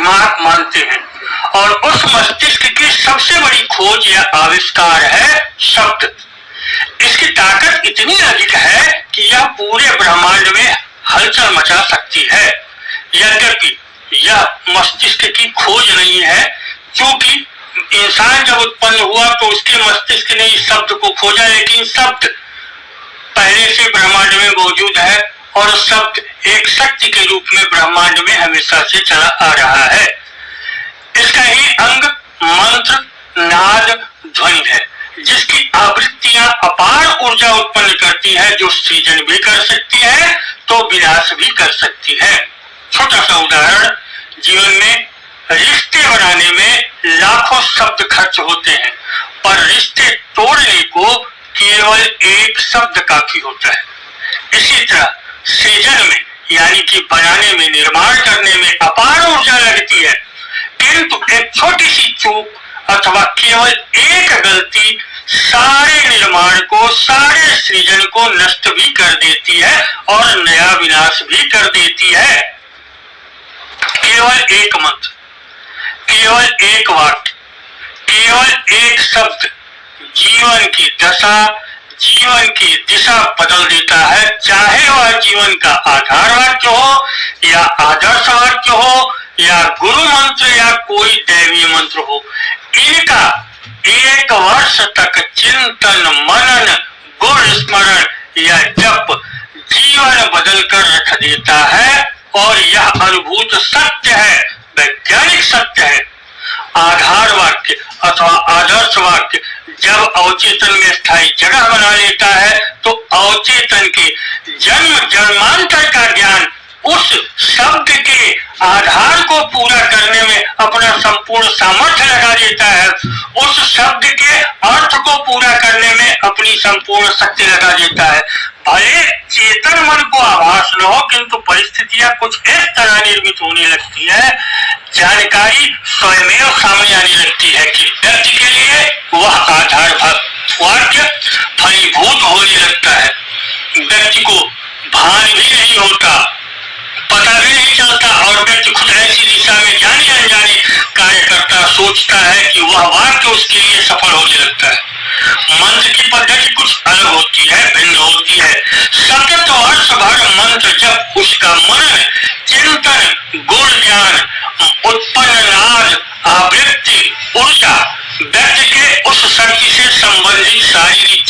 दिमाग मानते हैं। और उस मस्तिष्क की सबसे बड़ी खोज या आविष्कार है शब्द। इसकी ताकत इतनी अधिक है कि यह पूरे ब्रह्मांड में हलचल मचा सकती है। यद्यपि यह मस्तिष्क की खोज नहीं है, क्योंकि इंसान जब उत्पन्न हुआ तो उसके मस्तिष्क ने इस शब्द को खोजा, लेकिन शब्द पहले से ब्रह्मांड में मौजूद है और शब्द एक शक्ति के रूप में ब्रह्मांड में हमेशा से चला आ रहा है। इसका ही अंग मंत्र, नाद, ध्वनि है, जिसकी आवृत्तियां अपार ऊर्जा उत्पन्न करती है, जो सृजन भी कर सकती है तो विनाश भी कर सकती है। छोटा सा उदाहरण, जीवन में रिश्ते बनाने में लाखों शब्द खर्च होते हैं, पर रिश्ते तोड़ने को केवल एक शब्द काफी होता है। इसी तरह सृजन में यानी कि बनाने में, निर्माण करने में अपार ऊर्जा लगती है, किंतु एक छोटी सी चूक अथवा केवल एक गलती सारे निर्माण को, सारे सृजन को नष्ट भी कर देती है और नया विनाश भी कर देती है। केवल एक मंत्र, केवल एक वाक्य, केवल एक शब्द जीवन की दशा, जीवन की दिशा बदल देता है, चाहे वह जीवन का आधार वाक्य हो या आदर्श वाक्य हो या गुरु मंत्र या कोई दैवीय मंत्र हो। इनका एक वर्ष तक चिंतन, मनन, गुण स्मरण या जप जीवन बदल कर रख देता है और यह अनुभूत सत्य है, वैज्ञानिक सत्य है। आधार वाक्य अथवा आदर्श वाक्य जब अवचेतन में स्थायी जगह बना लेता है तो अवचेतन के जन्म जन्मांतर का ज्ञान उस शब्द के आधार को पूरा करने में अपना संपूर्ण सामर्थ्य लगा देता है, उस शब्द के अर्थ को पूरा करने में अपनी संपूर्ण शक्ति लगा देता है। भले चेतन मन को आभास न हो, किंतु परिस्थितियां कुछ इस तरह निर्मित होने लगती है, जानकारी स्वयं सामने आने लगती है कि व्यक्ति के लिए वह आधार वाक्य फलीभूत होने लगता है। व्यक्ति को भान भी नहीं होता, पता भी नहीं चलता और व्यक्ति खुद ऐसी दिशा में जाने अनजाने कार्य करता, सोचता है कि वह वाक्य उसके लिए सफल होने लगता है। मंत्र की पद्धति कुछ अलग होती है, भिन्न होती है। सतत वर्ष भर मंत्र जब उसका मनन, चिंतन, गुण ज्ञान, उत्पन्न नाद, आवृत्ति, ऊर्जा व्यक्ति के उस शक्ति से संबंधित शारीरिक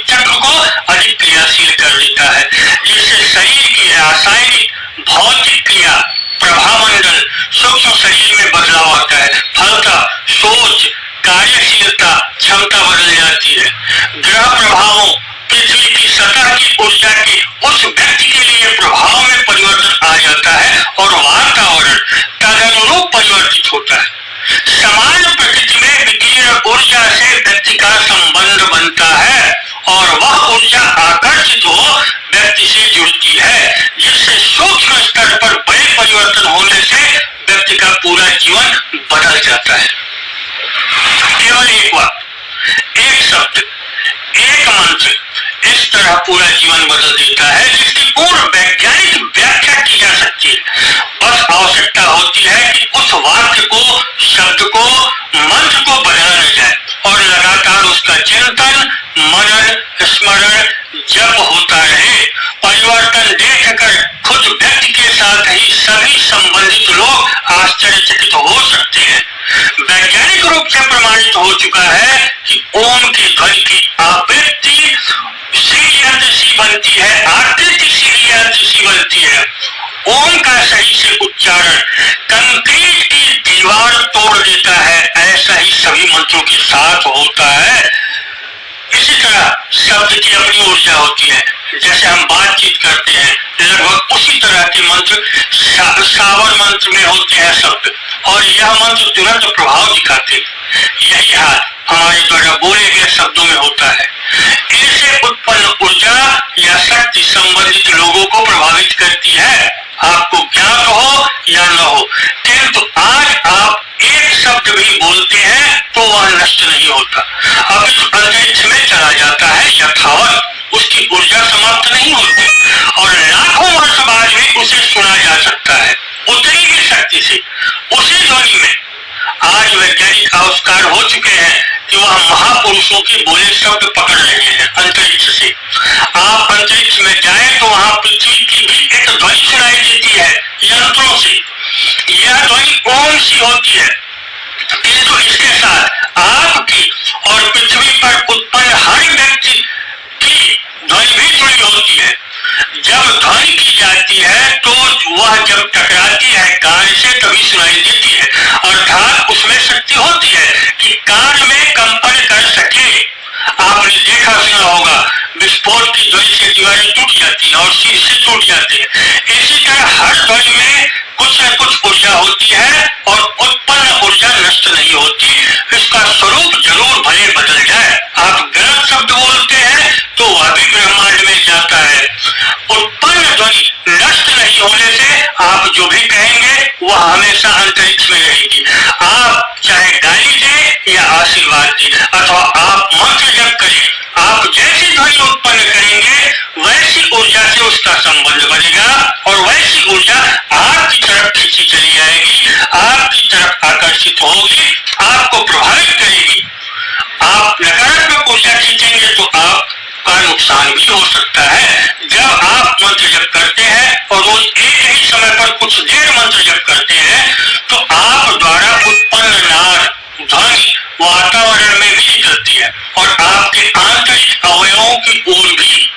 चक्र को अधिक क्रियाशील कर देता है, जिससे शरीर की रासायनिक, भौतिक क्रिया, प्रभामंडल, सूक्ष्म शरीर में बदलाव आता है। फलतः सोच, कार्यशीलता, क्षमता बदल जाती है। ग्रह प्रभावों, पृथ्वी की सतह की ऊर्जा के उस व्यक्ति के लिए प्रभाव में परिवर्तन आ जाता है और वातावरण तदनुरूप परिवर्तित होता है। समान प्रकृति में विकीर्ण ऊर्जा से व्यक्ति का संबंध बनता है और वह ऊर्जा आकर्षित हो व्यक्ति से जुड़ती है, जिससे सूक्ष्म स्तर पर बड़े परिवर्तन होने से व्यक्ति का पूरा जीवन बदल जाता है। केवल एक वाक्य, एक शब्द, एक मंत्र इस तरह पूरा जीवन बदल देता है, जिसकी पूर्ण वैज्ञानिक व्याख्या की जा सकती है। बस आवश्यकता होती है कि उस वाक्य को, शब्द को, मंत्र को बदला न जाए और लगातार उसका चिंतन, मनन, स्मरण, जप होता रहे। परिवर्तन देखकर खुद व्यक्ति के साथ ही सभी संबंधित लोग आश्चर्यचकित हो सकते हैं। वैज्ञानिक रूप से प्रमाणित हो चुका है कि ओम की ध्वनि की आवृत्ति श्री यंत्र सी बनती है, आकृति श्री यंत्र सी बनती है। ओम का सही से उच्चारण कंक्रीट की दीवार तोड़ देता है, ऐसा ही सभी मंत्रों के साथ होता है। इसी तरह शब्द की अपनी ऊर्जा होती है। जैसे हम बातचीत करते हैं, लगभग उसी तरह के मंत्र सावर मंत्र में होते हैं शब्द, और यह मंत्र तुरंत प्रभाव दिखाते। यही हाल हमारे द्वारा बोले गए शब्दों में होता है। इनसे उत्पन्न ऊर्जा या शक्ति संबंधित लोगों को प्रभावित करती है, आपको ज्ञात हो या न हो। किंतु आज आप एक शब्द भी बोलते हैं तो वह नष्ट नहीं होता, अपितु अंतरिक्ष में चला जाता है यथावत, उसकी ऊर्जा समाप्त नहीं होती और लाखों वर्ष बाद भी उसे सुना जा सकता है उतनी ही शक्ति से। उसी ध्वनि में आज वैज्ञानिक आविष्कार हो चुके हैं कि वह महापुरुषों के बोले शब्द पकड़ रहे हैं अंतरिक्ष से। आप अंतरिक्ष में जाएं तो वहां पृथ्वी की भी एक ध्वनि सुनाई देती है यंत्रों से। यह ध्वनि ओम सी होती है, किंतु इसके साथ आपकी और पृथ्वी पर उत्पन्न हर व्यक्ति की ध्वनि भी जुड़ी होती है। जब ध्वनि की जाती है तो वह जब टकराती है कान से तभी सुनाई देती है, अर्थात उसमें शक्ति होती है कि कान में कंपन कर सके। आपने देखा सुना होगा विस्फोट की ध्वनि से दीवारें टूट जाती हैं और शीशे टूट जाते हैं। इसी तरह हर ध्वनि में कुछ न कुछ ऊर्जा होती है और उत्पन्न ऊर्जा नष्ट नहीं होती। इसका स्वरूप जरूर भले बदल जाए, आप गलत शब्द बोलते हैं तो वह भी ब्रह्मांड में जाता है। उत्पन्न ध्वनि नष्ट नहीं होने से आप जो भी कहेंगे वह हमेशा अंतरिक्ष में रहेगी। आप चाहे गाली दें या आशीर्वाद दें अथवा आप मंत्र जप करें, आप जैसी ध्वनि उत्पन्न करेंगे वैसी ऊर्जा से उसका संबंध बनेगा और वैसी ऊर्जा आपकी तरफ खींची चली आएगी, आपकी तरफ आकर्षित होगी, आपको प्रभावित करेगी। आप नकारात्मक ऊर्जा खींचेंगे तो आपका नुकसान भी हो सकता है। जब आप मंत्र जप करते हैं और रोज एक ही समय पर कुछ देर मंत्र जप करते हैं तो आप द्वारा उत्पन्न नाद ध्वनि वातावरण में भी निकलती है और आपके आंतरिक अवयवों की ओर भी।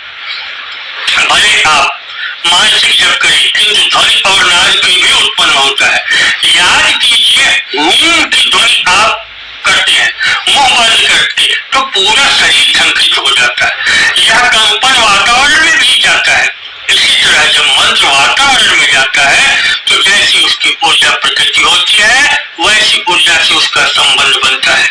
भले आप मानसिक जप करें किंतु ध्वनि और नाद की भी उत्पन्न होता है। याद कीजिए हूं की ध्वनि आप करते हैं, मुंह बंद करके तो पूरा शरीर झंकृत हो जाता है। यह कंपन वातावरण में भी जाता है। इसी तरह जब मंत्र वातावरण में जाता है तो जैसी उसकी ऊर्जा प्रकृति होती है वैसी ऊर्जा से उसका संबंध बनता है।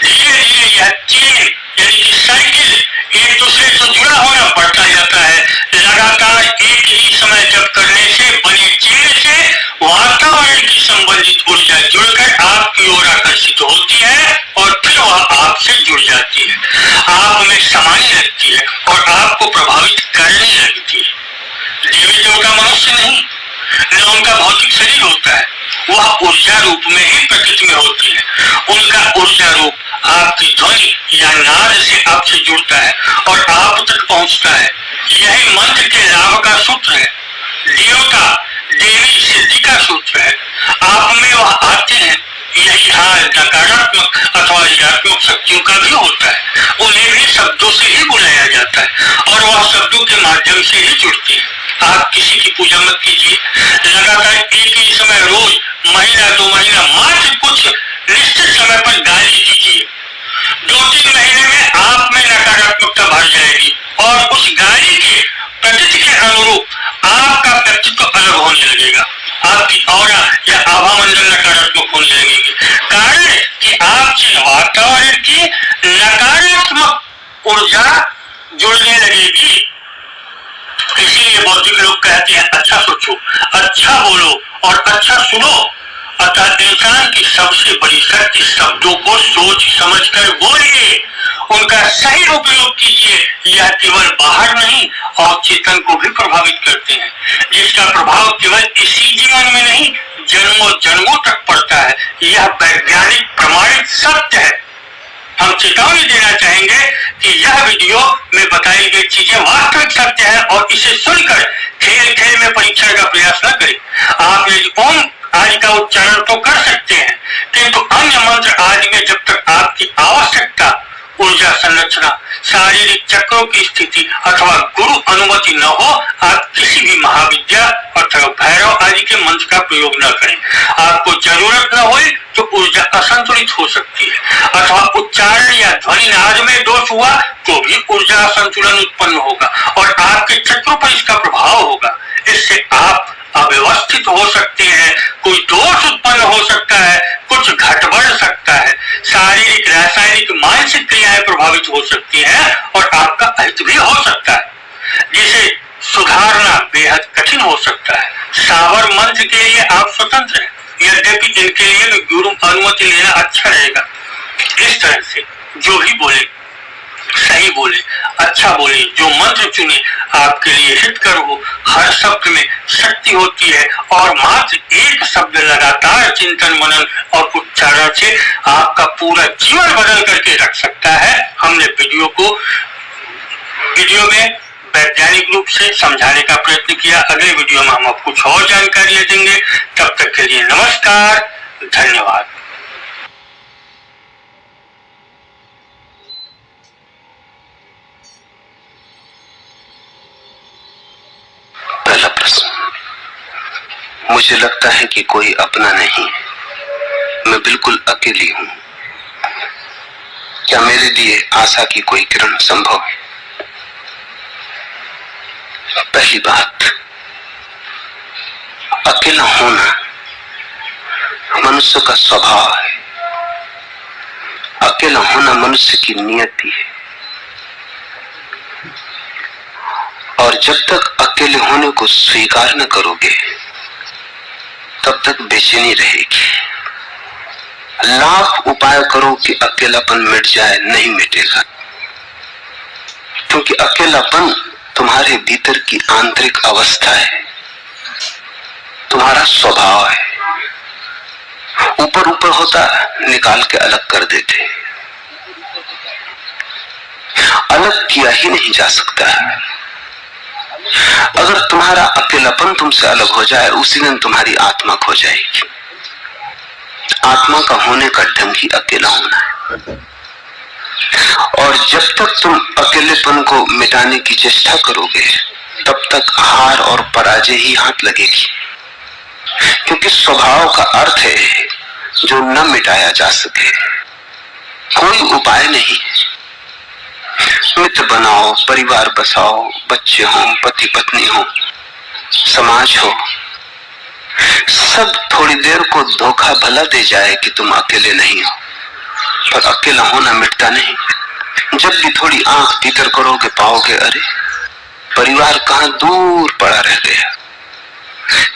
धीरे धीरे यह चेन यानी कि साइकिल एक दूसरे से जुड़ा होना बढ़ता जाता है। लगातार एक ही समय जप करने से बने चेन से वातावरण की संबंधित ऊर्जा जुड़कर आपकी ओर आकर्षित होती है और फिर वह आपसे जुड़ जाती है, आप में समाने लगती है और आपको प्रभावित करने लगती है। देवी देवता मनुष्य नहीं, न उनका भौतिक शरीर होता है, वह ऊर्जा रूप में ही प्रकृति में होती है। उनका ऊर्जा रूप आपकी ध्वनि या नाद से आपसे जुड़ता है और आप तक पहुंचता है। यही मंत्र के लाभ का सूत्र है, देवता देवी सिद्धि का सूत्र है। आप में वह आते हैं। यही हाल नकारात्मक अथवा ऋणात्मक शक्तियों का भी होता है। उन्हें भी शब्दों से ही बुलाया जाता है और वह शब्दों के माध्यम से ही जुड़ते हैं। आप किसी की पूजा मत कीजिए, लगातार एक ही समय रोज महीना 2 महीना मात्र कुछ निश्चित समय पर गाली दीजिए। 2-3 महीने में आप में नकारात्मकता भर जाएगी और उस गाली के प्रकृति के अनुरूप आपका व्यक्तित्व अलग होने लगेगा। आपकी ऑरा या आभा मंडल नकारात्मक होने लगेगी। कारण कि आपसे वातावरण की नकारात्मक ऊर्जा जुड़ने लगेगी। इसीलिए बौद्धिक लोग कहते हैं अच्छा सोचो, अच्छा बोलो और अच्छा सुनो। अतः इंसान की सबसे बड़ी शक्ति शब्दों को सोच समझकर बोलिए, उनका सही उपयोग कीजिए। यह केवल बाहर नहीं और चेतन को भी प्रभावित करते हैं, जिसका प्रभाव केवल इसी जीवन में नहीं जन्मों जन्मों तक पड़ता है। यह वैज्ञानिक प्रमाणित सत्य है। हम चेतावनी देना चाहेंगे कि यह वीडियो में बताई गई चीजें वास्तविक सत्य है और इसे सुनकर खेल खेल में परीक्षण का प्रयास न करें। आप यदि ओम आदि का उच्चारण तो कर सकते हैं किंतु अन्य मंत्र आदि में जब तक आपकी आवश्यकता, ऊर्जा संरचना, शारीरिक चक्रों की स्थिति अथवा गुरु अनुमति न हो, आप किसी भी महाविद्या अथवा भैरव आदि के मंत्र का प्रयोग न करें। आपको जरूरत न हो तो ऊर्जा असंतुलित हो सकती है अथवा उच्चारण या ध्वनि नाद में दोष हुआ तो भी ऊर्जा असंतुलन उत्पन्न होगा और आपके चक्रों पर इसका प्रभाव होगा। इससे आप अव्यवस्थित हो सकते हैं, कोई दोष उत्पन्न हो सकता है, कुछ घट बढ़ सकता है, शारीरिक रासायनिक मानसिक क्रियाएं प्रभावित हो सकती हैं और आपका अहित भी हो सकता है, जिसे सुधारना बेहद कठिन हो सकता है। सावर मंत्र के लिए आप स्वतंत्र हैं, यद्यपि इनके लिए भी गुरु अनुमति लेना अच्छा रहेगा। इस तरह से जो भी बोले सही बोले, अच्छा बोले, जो मंत्र चुने आपके लिए हितकर हो। हर शब्द में शक्ति होती है और मात्र एक शब्द लगातार चिंतन मनन और उच्चारण से आपका पूरा जीवन बदल करके रख सकता है। हमने वीडियो में वैज्ञानिक रूप से समझाने का प्रयत्न किया। अगले वीडियो में हम आपको कुछ और जानकारी देंगे। तब तक के लिए नमस्कार, धन्यवाद। पहला प्रश्न, मुझे लगता है कि कोई अपना नहीं, मैं बिल्कुल अकेली हूं। क्या मेरे लिए आशा की कोई किरण संभव है? पहली बात, अकेला होना मनुष्य का स्वभाव है। अकेला होना मनुष्य की नियति है। और जब तक अकेले होने को स्वीकार न करोगे तब तक बेचैनी रहेगी। लाख उपाय करो कि अकेलापन मिट जाए, नहीं मिटेगा। क्योंकि अकेलापन तुम्हारे भीतर की आंतरिक अवस्था है, तुम्हारा स्वभाव है। ऊपर ऊपर होता, निकाल के अलग कर देते। अलग किया ही नहीं जा सकता। अगर तुम्हारा अकेलापन तुमसे अलग हो जाए, उसी दिन तुम्हारी आत्मा खो जाएगी। आत्मा का होने का ढंग ही अकेला होना है। और जब तक तुम अकेलेपन को मिटाने की चेष्टा करोगे तब तक हार और पराजय ही हाथ लगेगी। क्योंकि स्वभाव का अर्थ है जो न मिटाया जा सके। कोई उपाय नहीं। मित्र बनाओ, परिवार बसाओ, बच्चे हो, पति पत्नी हो, समाज हो, सब थोड़ी देर को धोखा भला दे जाए कि तुम अकेले नहीं हो, पर अकेला होना मिटता नहीं। जब भी थोड़ी आंख भीतर करोगे पाओगे, अरे परिवार कहां दूर पड़ा रह गया।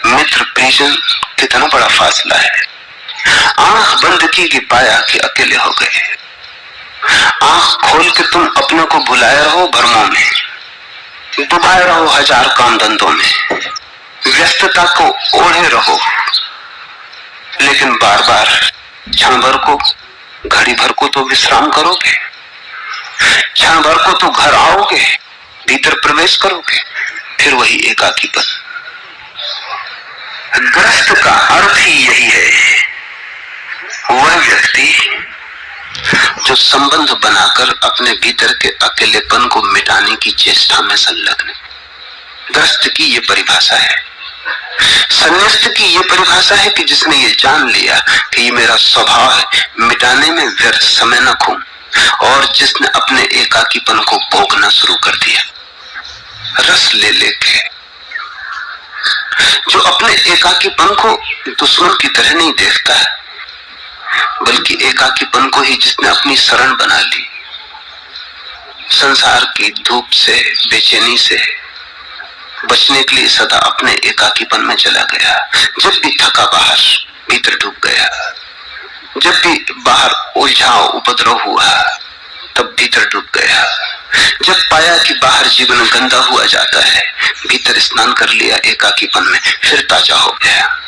मित्र परिजन कितना बड़ा फासला है। आंख बंद की कि पाया कि अकेले हो गए। आंख खोल के तुम अपने को भुलाए रहो भ्रमों में, डुबाए रहो हजार काम धंधों में, व्यस्तता को ओढ़े रहो, लेकिन बार बार क्षण भर को, घड़ी भर को तो विश्राम करोगे। क्षण भर को तो घर आओगे, भीतर प्रवेश करोगे, फिर वही एकाकीपन। ग्रस्त का अर्थ ही यही है। वह व्यक्ति जो संबंध बनाकर अपने भीतर के अकेलेपन को मिटाने की चेष्टा में संलग्न। ग्रस्त की ये परिभाषा है। संन्यास्त की ये परिभाषा है कि जिसने ये जान लिया कि ये मेरा स्वभाव है, मिटाने में व्यर्थ समय न खो, और जिसने अपने एकाकीपन को भोगना शुरू कर दिया रस ले लेके। जो अपने एकाकीपन को दुश्मन की तरह नहीं देखता, बल्कि एकाकीपन को ही जिसने अपनी शरण बना ली। संसार की धूप से, बेचैनी से बचने के लिए सदा अपने एकाकीपन में चला गया। जब भी थका बाहर, भीतर डूब गया। जब भी बाहर उलझाव उपद्रव हुआ, तब भीतर डूब गया। जब पाया कि बाहर जीवन गंदा हुआ जाता है, भीतर स्नान कर लिया एकाकीपन में, फिर ताजा हो गया।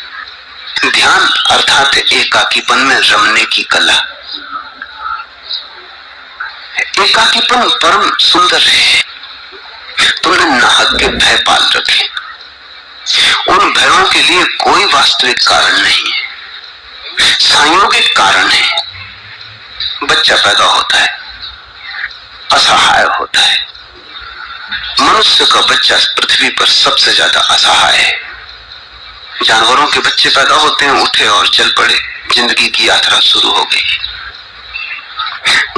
ध्यान अर्थात एकाकीपन में रमने की कला। एकाकीपन परम सुंदर है। तुमने नाहक के भय पाल रखे। उन भयों के लिए कोई वास्तविक कारण नहीं है, संयोगिक कारण है। बच्चा पैदा होता है, असहाय होता है। मनुष्य का बच्चा पृथ्वी पर सबसे ज्यादा असहाय है। जानवरों के बच्चे पैदा होते हैं, उठे और चल पड़े, जिंदगी की यात्रा शुरू हो गई।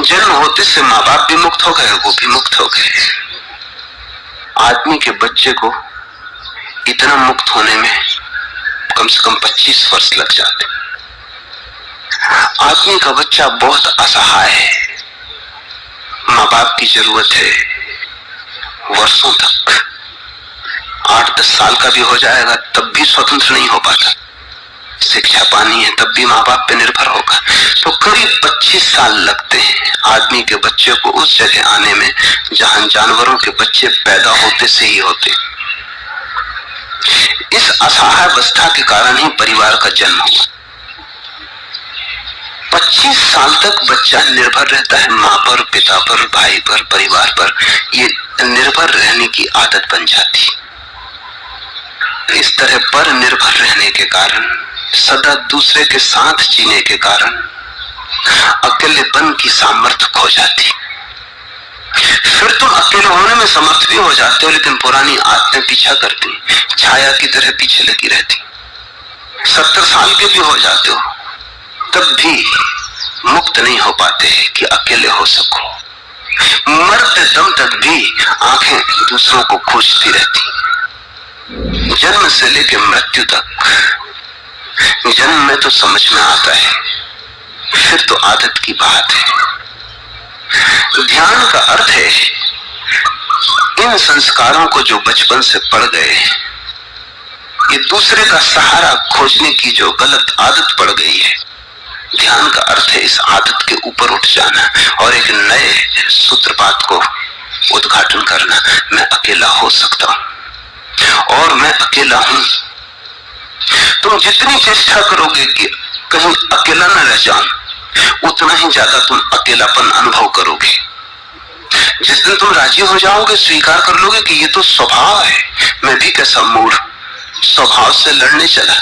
जन्म होते से माँ बाप भी मुक्त हो गए, वो भी मुक्त हो गए। आदमी के बच्चे को इतना मुक्त होने में कम से कम 25 वर्ष लग जाते। आदमी का बच्चा बहुत असहाय है। माँ बाप की जरूरत है वर्षों तक। 8-10 साल का भी हो जाएगा तब भी स्वतंत्र नहीं हो पाता। शिक्षा पानी है तब भी माँ बाप पे निर्भर होगा। तो करीब 25 साल लगते हैं आदमी के बच्चे को उस जगह आने में जहां जानवरों के बच्चे पैदा होते से ही होते। इस असहाय अवस्था के कारण ही परिवार का जन्म हुआ। 25 साल तक बच्चा निर्भर रहता है मां पर, पिता पर, भाई पर, परिवार पर। ये निर्भर रहने की आदत बन जाती। इस तरह पर निर्भर रहने के कारण, सदा दूसरे के साथ जीने के कारण अकेलेपन की सामर्थ्य खो जाती। फिर तुम अकेले होने में समर्थ भी हो जाते हो, लेकिन पुरानी आदतें पीछा करती, छाया की तरह पीछे लगी रहती। 70 साल के भी हो जाते हो, तब भी मुक्त नहीं हो पाते कि अकेले हो सको। मरते दम तक भी आंखें दूसरों को खोजती रहती। जन्म से लेकर मृत्यु तक। जन्म में तो समझ में आता है, फिर तो आदत की बात है। ध्यान का अर्थ है इन संस्कारों को जो बचपन से पड़ गए, ये दूसरे का सहारा खोजने की जो गलत आदत पड़ गई है। ध्यान का अर्थ है इस आदत के ऊपर उठ जाना और एक नए सूत्रपात को उद्घाटन करना। मैं अकेला हो सकता हूं और मैं अकेला हूं। तुम जितनी चेष्टा करोगे कि कहीं अकेला न रह जाऊं, उतना ही ज्यादा तुम अकेलापन अनुभव करोगे। जिस दिन तुम राजी हो जाओगे, स्वीकार कर लोगे कि ये तो स्वभाव है, मैं भी कैसा मूढ़, स्वभाव से लड़ने चला।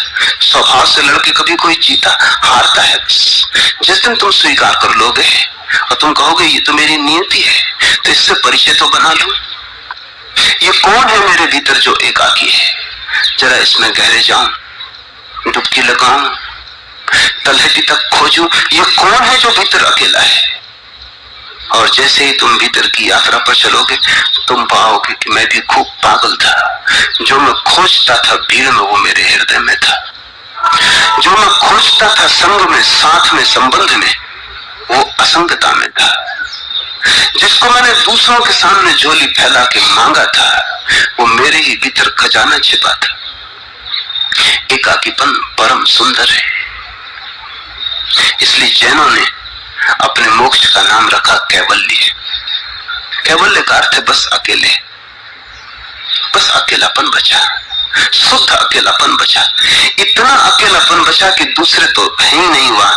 स्वभाव से लड़के कभी कोई जीता हारता है। जिस दिन तुम स्वीकार कर लोगे और तुम कहोगे ये तो मेरी नियति है, तो इससे परिचय तो बना लो। ये कौन है मेरे भीतर जो एकाकी है? जरा इसमें गहरे जाऊं, डुबकी लगाऊं, तलहटी तक खोजूं। ये कौन है जो भीतर अकेला है? और जैसे ही तुम भीतर की यात्रा पर चलोगे, तुम पाओगे कि मैं भी खूब पागल था। जो मैं खोजता था भीड़ में, वो मेरे हृदय में था। जो मैं खोजता था संग में, साथ में, संबंध में, वो असंगता में था। जिसको मैंने दूसरों के सामने झोली फैला के मांगा था, वो मेरे ही भीतर खजाना छिपा था। एकाकीपन परम सुंदर है। इसलिए जैनों ने अपने मोक्ष का नाम रखा कैवल्य। कैवल्य का अर्थ है बस अकेले, बस अकेलापन बचा, शुद्ध अकेलापन बचा। इतना अकेलापन बचा कि दूसरे तो है ही नहीं, वहां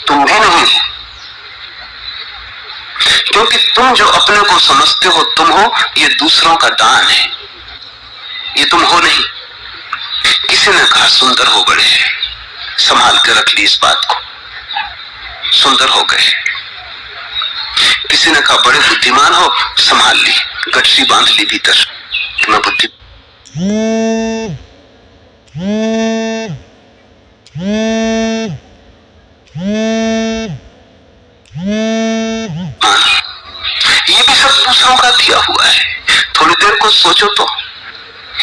तुम भी नहीं हो। क्योंकि तुम जो अपने को समझते हो तुम हो, ये दूसरों का दान है, ये तुम हो नहीं। किसी ने कहा सुंदर हो बड़े, संभाल के रख ली इस बात को, सुंदर हो गए। किसी ने कहा बड़े बुद्धिमान हो, संभाल ली, गठरी बांध ली भीतर कि मैं बुद्धि। ये भी सब दूसरों का दिया हुआ है। थोड़ी देर को सोचो तो,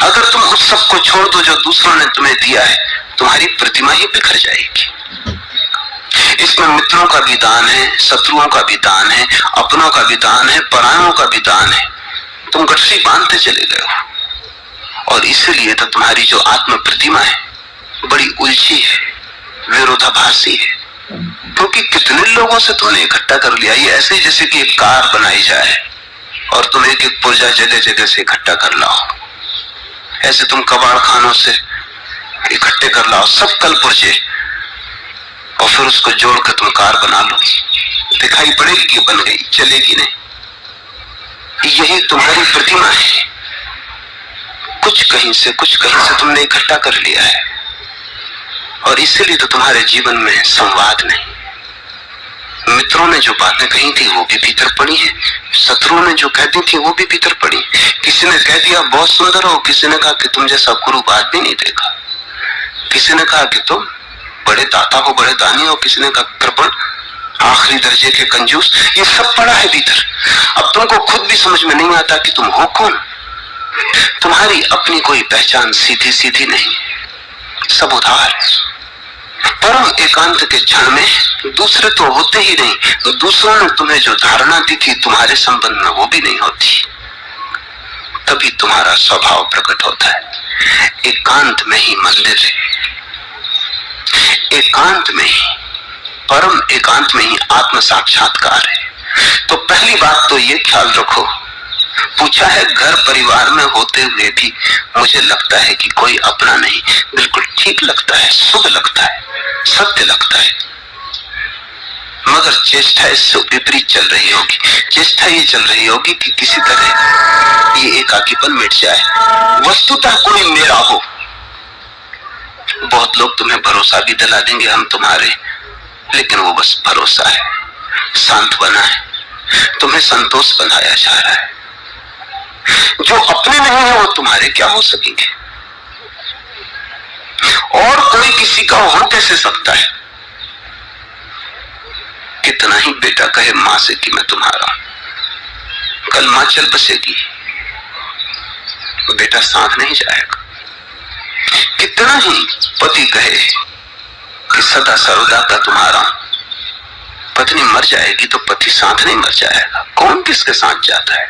अगर तुम उस सब को छोड़ दो जो दूसरों ने तुम्हें दिया है, तुम्हारी प्रतिमा ही बिखर जाएगी। इसमें मित्रों का भी दान है, शत्रुओं का भी दान है, अपनों का भी दान है, परायों का भी दान है। तुम गठरी बांधते चले गए हो। और इसीलिए तो तुम्हारी जो आत्म प्रतिमा है बड़ी उलझी है, विरोधाभासी है। क्योंकि कितने लोगों से तुमने इकट्ठा कर लिया। ये ऐसे जैसे कि एक कार बनाई जाए और तुम एक एक पुर्जा जगह जगह से इकट्ठा कर लाओ। ऐसे तुम कबाड़ खानों से इकट्ठे कर लाओ सब कल पुर्जे, और फिर उसको जोड़ कर तुम कार बना लो। दिखाई पड़ेगी कि बन गई, चलेगी नहीं। यही तुम्हारी प्रतिमा है। कुछ कहीं से तुमने इकट्ठा कर लिया है, और इसीलिए तो तुम्हारे जीवन में संवाद नहीं। मित्रों ने जो बातें कही थी वो भी भीतर पड़ी है, शत्रुओं ने जो कहती थी वो भी भीतर पड़ी। किसी ने कह दिया बहुत सुंदर हो, किसी ने कहा कि तुम जैसा गुरु बात भी नहीं देखा, किसी ने कहा कि तुम बड़े दाता हो, बड़े दानी हो, किसी ने कहा कृपण, आखिरी दर्जे के कंजूस। ये सब पड़ा है भीतर। अब तुमको खुद भी समझ में नहीं आता कि तुम हो कौन। तुम्हारी अपनी कोई पहचान सीधी सीधी नहीं, सब उधार है। परम एकांत के क्षण में दूसरे तो होते ही नहीं, दूसरों ने तुम्हें जो धारणा दी थी तुम्हारे संबंध में वो भी नहीं होती। तभी तुम्हारा स्वभाव प्रकट होता है। एकांत में ही मंदिर है, एकांत में ही, परम एकांत में ही आत्म साक्षात्कार है। तो पहली बात तो ये ख्याल रखो, पूछा है घर परिवार में होते हुए भी मुझे लगता है कि कोई अपना नहीं। बिल्कुल ठीक लगता है, शुभ लगता है, सत्य लगता है, मगर चेष्टा इससे विपरीत चल रही होगी। चेष्टा ये चल रही होगी कि किसी तरह ये एकाकीपन मिट जाए, वस्तुतः कोई मेरा हो। बहुत लोग तुम्हें भरोसा भी दिला देंगे हम तुम्हारे, लेकिन वो बस भरोसा है, सांत्वना है, तुम्हें संतोष बनाया जा रहा है। जो अपने नहीं है वो तुम्हारे क्या हो सकेंगे, और कोई किसी का हो कैसे सकता है। कितना ही बेटा कहे मां से कि मैं तुम्हारा हूं, कल मां चल बसेगी, बेटा साथ नहीं जाएगा। कितना ही पति कहे कि सदा सर्वदा का तुम्हारा हूं, पत्नी मर जाएगी तो पति साथ नहीं मर जाएगा। कौन किसके साथ जाता है।